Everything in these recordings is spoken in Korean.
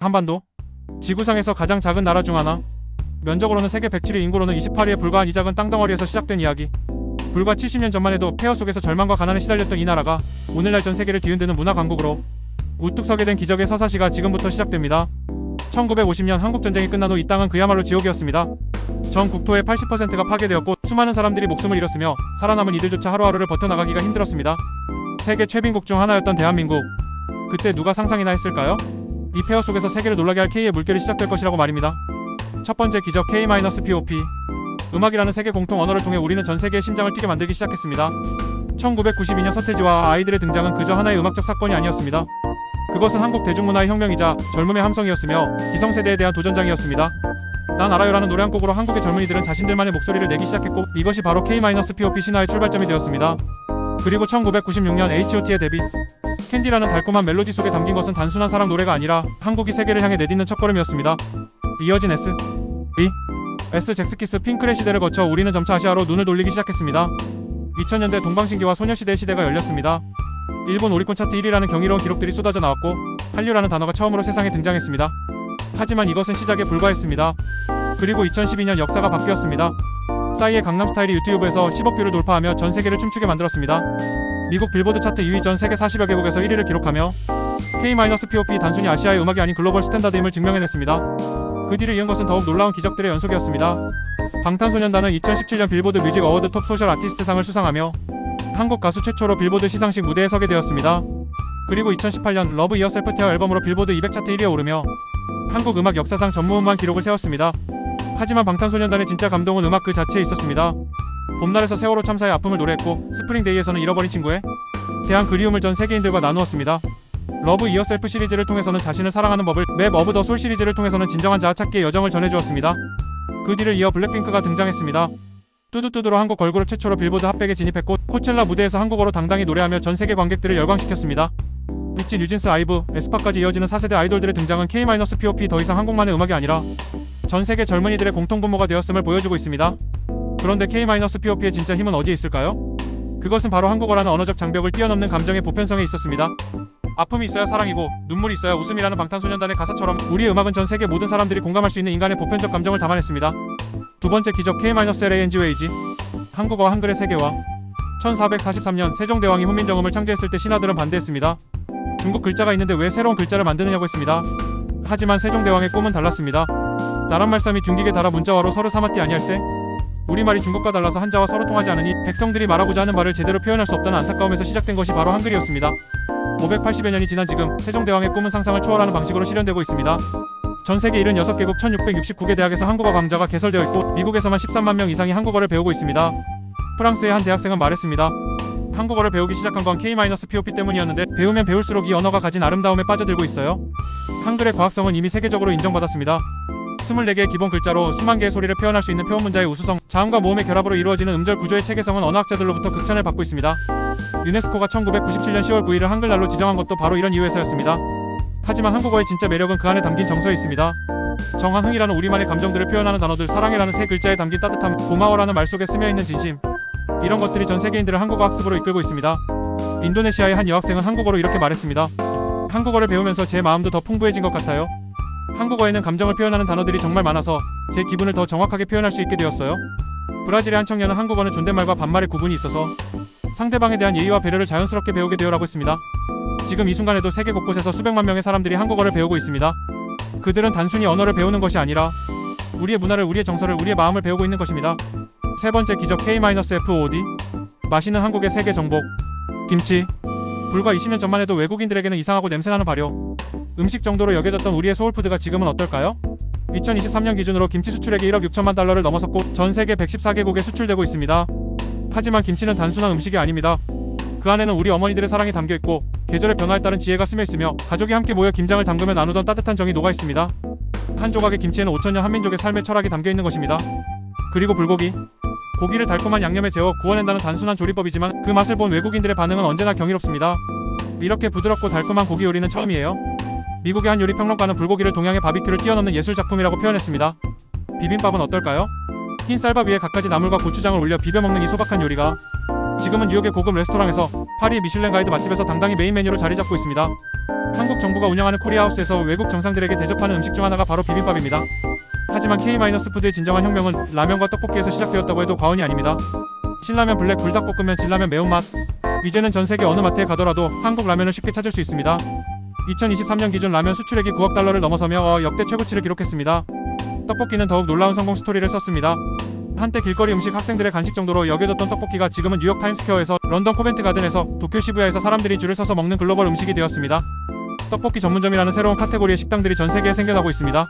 한반도 지구상에서 가장 작은 나라 중 하나, 면적으로는 세계 107위, 인구로는 28위에 불과한 이 작은 땅덩어리에서 시작된 이야기. 불과 70년 전만 해도 폐허 속에서 절망과 가난에 시달렸던 이 나라가 오늘날 전 세계를 뒤흔드는 문화 강국으로 우뚝 서게 된 기적의 서사시가 지금부터 시작됩니다. 1950년 한국전쟁이 끝난 후 이 땅은 그야말로 지옥이었습니다. 전 국토의 80%가 파괴되었고 수많은 사람들이 목숨을 잃었으며 살아남은 이들조차 하루하루를 버텨나가기가 힘들었습니다. 세계 최빈국 중 하나였던 대한민국. 그때 누가 상상이나 했을까요? 이 폐허 속에서 세계를 놀라게 할 K의 물결이 시작될 것이라고 말입니다. 첫 번째 기적 K-POP. 음악이라는 세계 공통 언어를 통해 우리는 전 세계의 심장을 뛰게 만들기 시작했습니다. 1992년 서태지와 아이들의 등장은 그저 하나의 음악적 사건이 아니었습니다. 그것은 한국 대중문화의 혁명이자 젊음의 함성이었으며 기성세대에 대한 도전장이었습니다. 난 알아요라는 노래 한 곡으로 한국의 젊은이들은 자신들만의 목소리를 내기 시작했고 이것이 바로 K-POP 신화의 출발점이 되었습니다. 그리고 1996년 H.O.T의 데뷔. 캔디라는 달콤한 멜로디 속에 담긴 것은 단순한 사랑 노래가 아니라 한국이 세계를 향해 내딛는 첫걸음이었습니다. 이어진 S, B, S 잭스키스 핑클의 시대를 거쳐 우리는 점차 아시아로 눈을 돌리기 시작했습니다. 2000년대 동방신기와 소녀시대의 시대가 열렸습니다. 일본 오리콘 차트 1위라는 경이로운 기록들이 쏟아져 나왔고 한류라는 단어가 처음으로 세상에 등장했습니다. 하지만 이것은 시작에 불과했습니다. 그리고 2012년 역사가 바뀌었습니다. 싸이의 강남스타일이 유튜브에서 10억 뷰를 돌파하며 전 세계를 춤추게 만들었습니다. 미국 빌보드 차트 2위, 전 세계 40여 개국에서 1위를 기록하며 K-POP 단순히 아시아의 음악이 아닌 글로벌 스탠다드임을 증명해냈습니다. 그 뒤를 이은 것은 더욱 놀라운 기적들의 연속이었습니다. 방탄소년단은 2017년 빌보드 뮤직 어워드 톱 소셜 아티스트상을 수상하며 한국 가수 최초로 빌보드 시상식 무대에 서게 되었습니다. 그리고 2018년 러브 이어셀프 테어 앨범으로 빌보드 200 차트 1위에 오르며 한국 음악 역사상 전무후무한 기록을 세웠습니다. 하지만 방탄소년단의 진짜 감동은 음악 그 자체에 있었습니다. 봄날에서 세월호 참사의 아픔을 노래했고 스프링데이에서는 잃어버린 친구에 대한 그리움을 전 세계인들과 나누었습니다. 러브 이어셀프 시리즈를 통해서는 자신을 사랑하는 법을, 맵 오브 더 솔 시리즈를 통해서는 진정한 자아 찾기의 여정을 전해주었습니다. 그 뒤를 이어 블랙핑크가 등장했습니다. 뚜두뚜두로 한국 걸그룹 최초로 빌보드 핫백에 진입했고 코첼라 무대에서 한국어로 당당히 노래하며 전 세계 관객들을 열광시켰습니다. 미치, 뉴진스, 아이브, 에스파까지 이어지는 4세대 아이돌들의 등장은 K-POP 더 이상 한국만의 음악이 아니라 전 세계 젊은이들의 공통분모가 되었음을 보여주고 있습니다. 그런데 K-POP의 진짜 힘은 어디에 있을까요? 그것은 바로 한국어라는 언어적 장벽을 뛰어넘는 감정의 보편성에 있었습니다. 아픔이 있어야 사랑이고 눈물이 있어야 웃음이라는 방탄소년단의 가사처럼 우리의 음악은 전 세계 모든 사람들이 공감할 수 있는 인간의 보편적 감정을 담아냈습니다. 두 번째 기적 K-LANGUAGE. 한국어와 한글의 세계화. 1443년 세종대왕이 훈민정음을 창제했을 때 신하들은 반대했습니다. 중국 글자가 있는데 왜 새로운 글자를 만드느냐고 했습니다. 하지만 세종대왕의 꿈은 달랐습니다. 나란 말씀이 둥기게 달아 문자화로 서로 삼았디 아니할세? 우리말이 중국과 달라서 한자와 서로 통하지 않으니 백성들이 말하고자 하는 말을 제대로 표현할 수 없다는 안타까움에서 시작된 것이 바로 한글이었습니다. 580여 년이 지난 지금 세종대왕의 꿈은 상상을 초월하는 방식으로 실현되고 있습니다. 전 세계 76개국 1669개 대학에서 한국어 강좌가 개설되어 있고 미국에서만 13만 명 이상이 한국어를 배우고 있습니다. 프랑스의 한 대학생은 말했습니다. 한국어를 배우기 시작한 건 K-POP 때문이었는데 배우면 배울수록 이 언어가 가진 아름다움에 빠져들고 있어요. 한글의 과학성은 이미 세계적으로 인정받았습니다. 24개의 기본 글자로 수만 개의 소리를 표현할 수 있는 표현 문자의 우수성, 자음과 모음의 결합으로 이루어지는 음절 구조의 체계성은 언어학자들로부터 극찬을 받고 있습니다. 유네스코가 1997년 10월 9일을 한글날로 지정한 것도 바로 이런 이유에서였습니다. 하지만 한국어의 진짜 매력은 그 안에 담긴 정서에 있습니다. 정한흥이라는 우리만의 감정들을 표현하는 단어들, 사랑이라는 세 글자에 담긴 따뜻함, 고마워라는 말 속에 스며있는 진심, 이런 것들이 전 세계인들을 한국어 학습으로 이끌고 있습니다. 인도네시아의 한 여학생은 한국어로 이렇게 말했습니다. 한국어를 배우면서 제 마음도 더 풍부해진 것 같아요. 한국어에는 감정을 표현하는 단어들이 정말 많아서 제 기분을 더 정확하게 표현할 수 있게 되었어요. 브라질의 한 청년은 한국어는 존댓말과 반말의 구분이 있어서 상대방에 대한 예의와 배려를 자연스럽게 배우게 되어라고 했습니다. 지금 이 순간에도 세계 곳곳에서 수백만 명의 사람들이 한국어를 배우고 있습니다. 그들은 단순히 언어를 배우는 것이 아니라 우리의 문화를, 우리의 정서를, 우리의 마음을 배우고 있는 것입니다. 세 번째 기적 K-FOOD. 맛있는 한국의 세계 정복. 김치. 불과 20년 전만 해도 외국인들에게는 이상하고 냄새나는 발효 음식 정도로 여겨졌던 우리의 소울푸드가 지금은 어떨까요? 2023년 기준으로 김치 수출액이 1억 6천만 달러를 넘어섰고 전 세계 114개국에 수출되고 있습니다. 하지만 김치는 단순한 음식이 아닙니다. 그 안에는 우리 어머니들의 사랑이 담겨있고 계절의 변화에 따른 지혜가 스며있으며 가족이 함께 모여 김장을 담그며 나누던 따뜻한 정이 녹아있습니다. 한 조각의 김치에는 5천년 한민족의 삶의 철학이 담겨있는 것입니다. 그리고 불고기. 고기를 달콤한 양념에 재워 구워낸다는 단순한 조리법이지만 그 맛을 본 외국인들의 반응은 언제나 경이롭습니다. 이렇게 부드럽고 달콤한 고기 요리는 처음이에요. 미국의 한 요리 평론가는 불고기를 동양의 바비큐를 뛰어넘는 예술작품이라고 표현했습니다. 비빔밥은 어떨까요? 흰 쌀밥 위에 갖가지 나물과 고추장을 올려 비벼먹는 이 소박한 요리가 지금은 뉴욕의 고급 레스토랑에서 파리 미슐랭 가이드 맛집에서 당당히 메인 메뉴로 자리 잡고 있습니다. 한국 정부가 운영하는 코리아하우스에서 외국 정상들에게 대접하는 음식 중 하나가 바로 비빔밥입니다. 하지만 K-푸드의 진정한 혁명은 라면과 떡볶이에서 시작되었다고 해도 과언이 아닙니다. 신라면, 블랙, 불닭볶음면, 진라면, 매운맛. 이제는 전 세계 어느 마트에 가더라도 한국 라면을 쉽게 찾을 수 있습니다. 2023년 기준 라면 수출액이 9억 달러를 넘어서며 역대 최고치를 기록했습니다. 떡볶이는 더욱 놀라운 성공 스토리를 썼습니다. 한때 길거리 음식, 학생들의 간식 정도로 여겨졌던 떡볶이가 지금은 뉴욕 타임스퀘어에서 런던 코벤트 가든에서 도쿄 시부야에서 사람들이 줄을 서서 먹는 글로벌 음식이 되었습니다. 떡볶이 전문점이라는 새로운 카테고리의 식당들이 전 세계에 생겨나고 있습니다.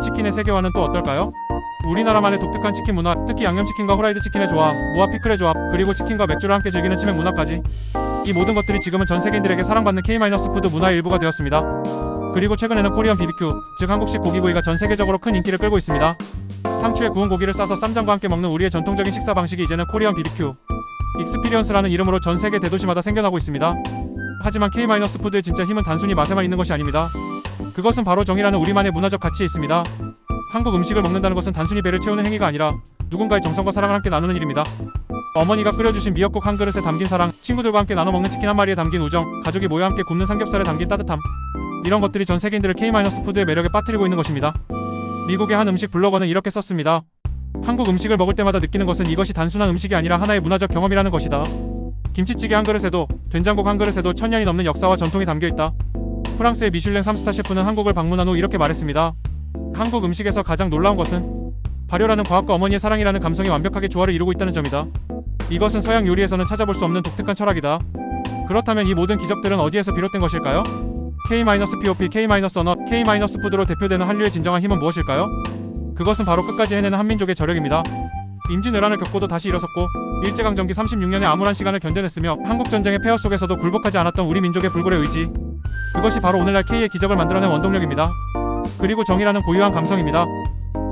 치킨의 세계화는 또 어떨까요? 우리나라만의 독특한 치킨 문화, 특히 양념치킨과 후라이드 치킨의 조합, 무와 피클의 조합, 그리고 치킨과 맥주를 함께 즐기는 치맥 문화까지, 이 모든 것들이 지금은 전 세계인들에게 사랑받는 K-푸드 문화의 일부가 되었습니다. 그리고 최근에는 코리안 BBQ, 즉 한국식 고기구이가 전 세계적으로 큰 인기를 끌고 있습니다. 상추에 구운 고기를 싸서 쌈장과 함께 먹는 우리의 전통적인 식사 방식이 이제는 코리안 BBQ 익스피리언스라는 이름으로 전 세계 대도시마다 생겨나고 있습니다. 하지만 K-푸드의 진짜 힘은 단순히 맛에만 있는 것이 아닙니다. 그것은 바로 정이라는 우리만의 문화적 가치에 있습니다. 한국 음식을 먹는다는 것은 단순히 배를 채우는 행위가 아니라 누군가의 정성과 사랑을 함께 나누는 일입니다. 어머니가 끓여주신 미역국 한 그릇에 담긴 사랑, 친구들과 함께 나눠 먹는 치킨 한 마리에 담긴 우정, 가족이 모여 함께 굽는 삼겹살에 담긴 따뜻함, 이런 것들이 전 세계인들을 K-푸드의 매력에 빠뜨리고 있는 것입니다. 미국의 한 음식 블로거는 이렇게 썼습니다. 한국 음식을 먹을 때마다 느끼는 것은 이것이 단순한 음식이 아니라 하나의 문화적 경험이라는 것이다. 김치찌개 한 그릇에도, 된장국 한 그릇에도 천년이 넘는 역사와 전통이 담겨있다. 프랑스의 미슐랭 3스타 셰프는 한국을 방문한 후 이렇게 말했습니다. 한국 음식에서 가장 놀라운 것은 발효라는 과학과 어머니의 사랑이라는 감성이 완벽하게 조화를 이루고 있다는 점이다. 이것은 서양 요리에서는 찾아볼 수 없는 독특한 철학이다. 그렇다면 이 모든 기적들은 어디에서 비롯된 것일까요? K-POP, K-언어, K-푸드로 대표되는 한류의 진정한 힘은 무엇일까요? 그것은 바로 끝까지 해내는 한민족의 저력입니다. 임진왜란을 겪고도 다시 일어섰고 일제강점기 36년의 암울한 시간을 견뎌냈으며 한국전쟁의 폐허 속에서도 굴복하지 않았던 우리 민족의 불굴의 의지, 그것이 바로 오늘날 K의 기적을 만들어낸 원동력입니다. 그리고 정이라는 고유한 감성입니다.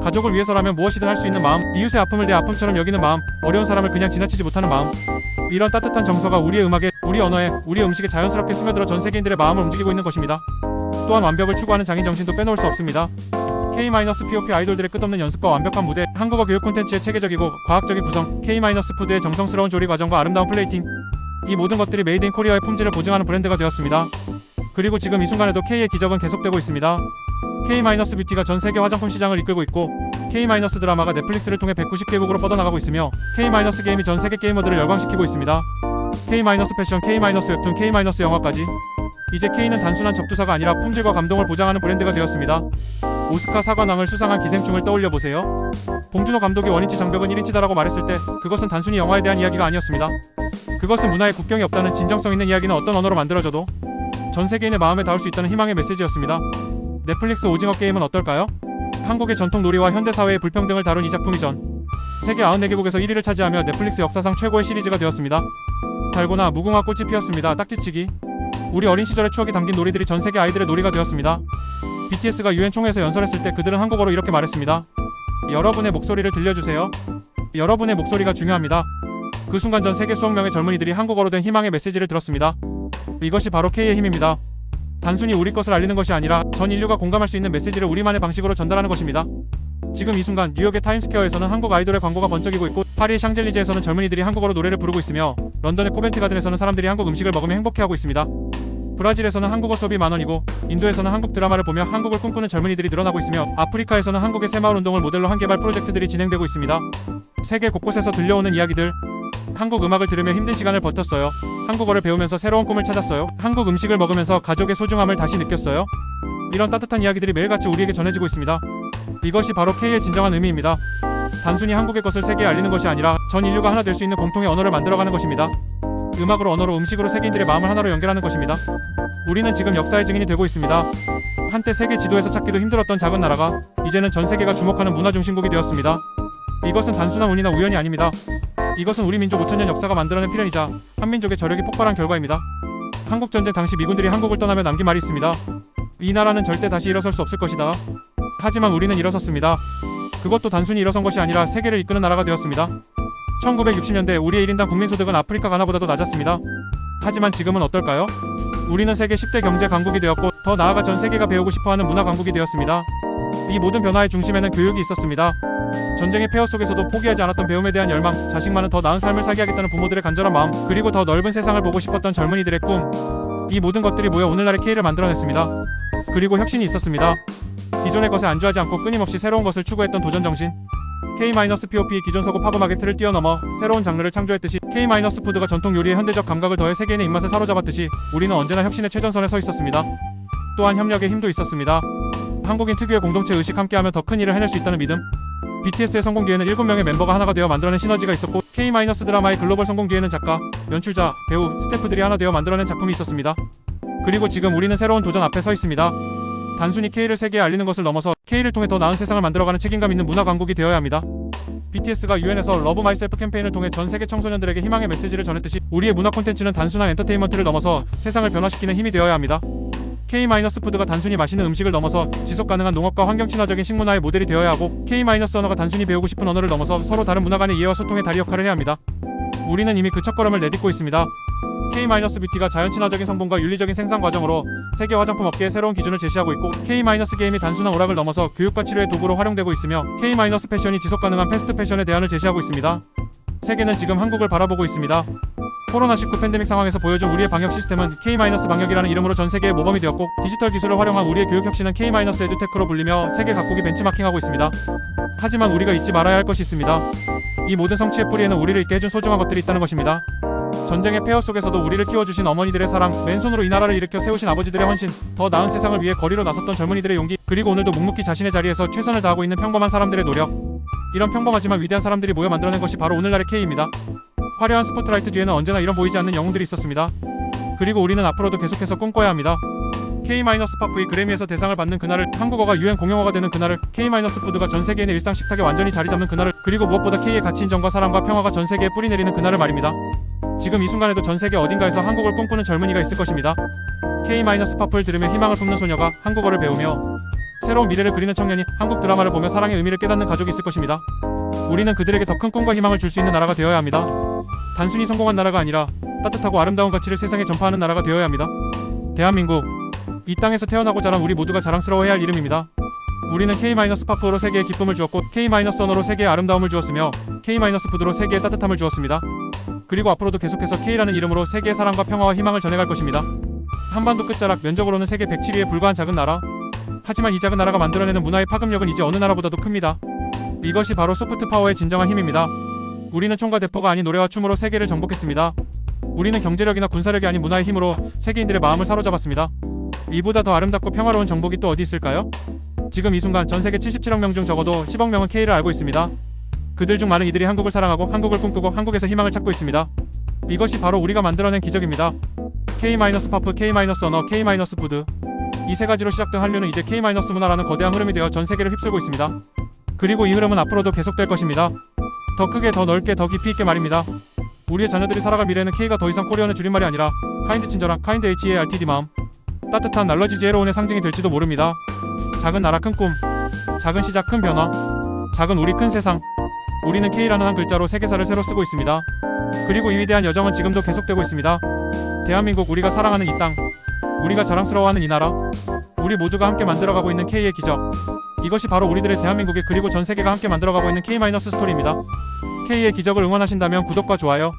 가족을 위해서라면 무엇이든 할 수 있는 마음, 이웃의 아픔을 내 아픔처럼 여기는 마음, 어려운 사람을 그냥 지나치지 못하는 마음, 이런 따뜻한 정서가 우리의 음악에, 우리 언어에, 우리 음식에 자연스럽게 스며들어 전 세계인들의 마음을 움직이고 있는 것입니다. 또한 완벽을 추구하는 장인 정신도 빼놓을 수 없습니다. K-POP 아이돌들의 끝없는 연습과 완벽한 무대, 한국어 교육 콘텐츠의 체계적이고 과학적인 구성, K-푸드의 정성스러운 조리 과정과 아름다운 플레이팅, 이 모든 것들이 메이드 인 코리아의 품질을 보증하는 브랜드가 되었습니다. 그리고 지금 이 순간에도 K의 기적은 계속되고 있습니다. K-뷰티가 전 세계 화장품 시장을 이끌고 있고 K- 드라마가 넷플릭스를 통해 190개국으로 뻗어나가고 있으며 K- 게임이 전 세계 게이머들을 열광시키고 있습니다. K- 패션, K- 웹툰, K- 영화까지, 이제 K는 단순한 접두사가 아니라 품질과 감동을 보장하는 브랜드가 되었습니다. 오스카 사관왕을 수상한 기생충을 떠올려보세요. 봉준호 감독이 원인치 장벽은 1인치다라고 말했을 때 그것은 단순히 영화에 대한 이야기가 아니었습니다. 그것은 문화에 국경이 없다는 진정성 있는 이야기는 어떤 언어로 만들어져도 전 세계인의 마음에 닿을 수 있다는 희망의 메시지였습니다. 넷플릭스 오징어 게임은 어떨까요? 한국의 전통 놀이와 현대사회의 불평등을 다룬 이 작품이 전 세계 94개국에서 1위를 차지하며 넷플릭스 역사상 최고의 시리즈가 되었습니다. 달고나 무궁화 꽃이 피었습니다. 딱지치기, 우리 어린 시절의 추억이 담긴 놀이들이 전 세계 아이들의 놀이가 되었습니다. BTS가 UN 총회에서 연설했을 때 그들은 한국어로 이렇게 말했습니다. 여러분의 목소리를 들려주세요. 여러분의 목소리가 중요합니다. 그 순간 전 세계 수억 명의 젊은이들이 한국어로 된 희망의 메시지를 들었습니다. 이것이 바로 K의 힘입니다. 단순히 우리 것을 알리는 것이 아니라 전 인류가 공감할 수 있는 메시지를 우리만의 방식으로 전달하는 것입니다. 지금 이 순간 뉴욕의 타임스퀘어에서는 한국 아이돌의 광고가 번쩍이고 있고 파리의 샹젤리제에서는 젊은이들이 한국어로 노래를 부르고 있으며 런던의 코벤트 가든에서는 사람들이 한국 음식을 먹으며 행복해하고 있습니다. 브라질에서는 한국어 수업이 만원이고 인도에서는 한국 드라마를 보며 한국을 꿈꾸는 젊은이들이 늘어나고 있으며 아프리카에서는 한국의 새마을 운동을 모델로 한 개발 프로젝트들이 진행되고 있습니다. 세계 곳곳에서 들려오는 이야기들, 한국 음악을 들으며 힘든 시간을 버텼어요. 한국어를 배우면서 새로운 꿈을 찾았어요. 한국 음식을 먹으면서 가족의 소중함을 다시 느꼈어요. 이런 따뜻한 이야기들이 매일같이 우리에게 전해지고 있습니다. 이것이 바로 K의 진정한 의미입니다. 단순히 한국의 것을 세계에 알리는 것이 아니라 전 인류가 하나 될 수 있는 공통의 언어를 만들어가는 것입니다. 음악으로, 언어로, 음식으로 세계인들의 마음을 하나로 연결하는 것입니다. 우리는 지금 역사의 증인이 되고 있습니다. 한때 세계 지도에서 찾기도 힘들었던 작은 나라가 이제는 전 세계가 주목하는 문화 중심국이 되었습니다. 이것은 단순한 운이나 우연이 아닙니다. 이것은 우리 민족 5000년 역사가 만들어낸 필연이자 한민족의 저력이 폭발한 결과입니다. 한국전쟁 당시 미군들이 한국을 떠나며 남긴 말이 있습니다. 이 나라는 절대 다시 일어설 수 없을 것이다. 하지만 우리는 일어섰습니다. 그것도 단순히 일어선 것이 아니라 세계를 이끄는 나라가 되었습니다. 1960년대 우리의 1인당 국민소득은 아프리카 가나보다도 낮았습니다. 하지만 지금은 어떨까요? 우리는 세계 10대 경제 강국이 되었고 더 나아가 전 세계가 배우고 싶어하는 문화 강국이 되었습니다. 이 모든 변화의 중심에는 교육이 있었습니다. 전쟁의 폐허 속에서도 포기하지 않았던 배움에 대한 열망, 자식만은 더 나은 삶을 살게 하겠다는 부모들의 간절한 마음, 그리고 더 넓은 세상을 보고 싶었던 젊은이들의 꿈, 이 모든 것들이 모여 오늘날의 K를 만들어냈습니다. 그리고 혁신이 있었습니다. 기존의 것에 안주하지 않고 끊임없이 새로운 것을 추구했던 도전 정신. K-POP 기존 서구 팝 음악의 틀을 뛰어넘어 새로운 장르를 창조했듯이 K-푸드가 전통 요리의 현대적 감각을 더해 세계인의 입맛을 사로잡았듯이 우리는 언제나 혁신의 최전선에 서 있었습니다. 또한 협력의 힘도 있었습니다. 한국인 특유의 공동체 의식, 함께하면 더 큰 일을 해낼 수 있다는 믿음. BTS의 성공 뒤에는 7명의 멤버가 하나가 되어 만들어낸 시너지가 있었고, K-드라마의 글로벌 성공 뒤에는 작가, 연출자, 배우, 스태프들이 하나 되어 만들어낸 작품이 있었습니다. 그리고 지금 우리는 새로운 도전 앞에 서 있습니다. 단순히 K를 세계에 알리는 것을 넘어서 K를 통해 더 나은 세상을 만들어가는 책임감 있는 문화 강국이 되어야 합니다. BTS가 UN에서 러브 마이셀프 캠페인을 통해 전 세계 청소년들에게 희망의 메시지를 전했듯이 우리의 문화 콘텐츠는 단순한 엔터테인먼트를 넘어서 세상을 변화시키는 힘이 되어야 합니다. K-푸드가 단순히 맛있는 음식을 넘어서 지속가능한 농업과 환경 친화적인 식문화의 모델이 되어야 하고, K-언어가 단순히 배우고 싶은 언어를 넘어서 서로 다른 문화 간의 이해와 소통의 다리 역할을 해야 합니다. 우리는 이미 그 첫걸음을 내딛고 있습니다. K-뷰티가 자연 친화적인 성분과 윤리적인 생산 과정으로 세계 화장품 업계의 새로운 기준을 제시하고 있고, K-게임이 단순한 오락을 넘어서 교육과 치료의 도구로 활용되고 있으며, K-패션이 지속가능한 패스트 패션의 대안을 제시하고 있습니다. 세계는 지금 한국을 바라보고 있습니다. 코로나19 팬데믹 상황에서 보여준 우리의 방역 시스템은 K-방역이라는 이름으로 전 세계의 모범이 되었고, 디지털 기술을 활용한 우리의 교육 혁신은 K-에듀테크로 불리며 세계 각국이 벤치마킹하고 있습니다. 하지만 우리가 잊지 말아야 할 것이 있습니다. 이 모든 성취의 뿌리에는 우리를 있게 해준 소중한 것들이 있다는 것입니다. 전쟁의 폐허 속에서도 우리를 키워주신 어머니들의 사랑, 맨손으로 이 나라를 일으켜 세우신 아버지들의 헌신, 더 나은 세상을 위해 거리로 나섰던 젊은이들의 용기, 그리고 오늘도 묵묵히 자신의 자리에서 최선을 다하고 있는 평범한 사람들의 노력. 이런 평범하지만 위대한 사람들이 모여 만들어낸 것이 바로 오늘날의 K입니다. 화려한 스포트라이트 뒤에는 언제나 이런 보이지 않는 영웅들이 있었습니다. 그리고 우리는 앞으로도 계속해서 꿈꿔야 합니다. K-팝이 그래미에서 대상을 받는 그날을, 한국어가 UN 공용어가 되는 그날을, K-푸드가 전 세계인의 일상 식탁에 완전히 자리 잡는 그날을, 그리고 무엇보다 K의 가치 인정과 사랑과 평화가 전 세계에 뿌리 내리는 그날을 말입니다. 지금 이 순간에도 전 세계 어딘가에서 한국을 꿈꾸는 젊은이가 있을 것입니다. K-팝을 들으며 희망을 품는 소녀가, 한국어를 배우며 새로운 미래를 그리는 청년이, 한국 드라마를 보며 사랑의 의미를 깨닫는 가족이 있을 것입니다. 우리는 그들에게 더 큰 꿈과 희망을 줄 수 있는 나라가 되어야 합니다. 단순히 성공한 나라가 아니라 따뜻하고 아름다운 가치를 세상에 전파하는 나라가 되어야 합니다. 대한민국, 이 땅에서 태어나고 자란 우리 모두가 자랑스러워해야 할 이름입니다. 우리는 K-팝으로 세계에 기쁨을 주었고, K-언어로 세계에 아름다움을 주었으며, K-푸드로 세계에 따뜻함을 주었습니다. 그리고 앞으로도 계속해서 K라는 이름으로 세계의 사랑과 평화와 희망을 전해갈 것입니다. 한반도 끝자락, 면적으로는 세계 107위에 불과한 작은 나라. 하지만 이 작은 나라가 만들어내는 문화의 파급력은 이제 어느 나라보다도 큽니다. 이것이 바로 소프트 파워의 진정한 힘입니다. 우리는 총과 대포가 아닌 노래와 춤으로 세계를 정복했습니다. 우리는 경제력이나 군사력이 아닌 문화의 힘으로 세계인들의 마음을 사로잡았습니다. 이보다 더 아름답고 평화로운 정복이 또 어디 있을까요? 지금 이 순간 전 세계 77억 명 중 적어도 10억 명은 K를 알고 있습니다. 그들 중 많은 이들이 한국을 사랑하고 한국을 꿈꾸고 한국에서 희망을 찾고 있습니다. 이것이 바로 우리가 만들어낸 기적입니다. K-팝, K-언어, K-푸드. 이 세 가지로 시작된 한류는 이제 K-문화라는 거대한 흐름이 되어 전 세계를 휩쓸고 있습니다. 그리고 이 흐름은 앞으로도 계속될 것입니다. 더 크게, 더 넓게, 더 깊이 있게 말입니다. 우리의 자녀들이 살아갈 미래는 K가 더 이상 코리어는 줄임말이 아니라 카인드, 친절한 카인드 HEARTD 마음, 따뜻한 날러지 지혜로운의 상징이 될지도 모릅니다. 작은 나라 큰 꿈, 작은 시작 큰 변화, 작은 우리 큰 세상. 우리는 K라는 한 글자로 세계사를 새로 쓰고 있습니다. 그리고 이 위대한 여정은 지금도 계속되고 있습니다. 대한민국, 우리가 사랑하는 이 땅, 우리가 자랑스러워하는 이 나라, 우리 모두가 함께 만들어가고 있는 K의 기적. 이것이 바로 우리들의 대한민국의, 그리고 전 세계가 함께 만들어가고 있는 K- 스토리입니다. K의 기적을 응원하신다면 구독과 좋아요,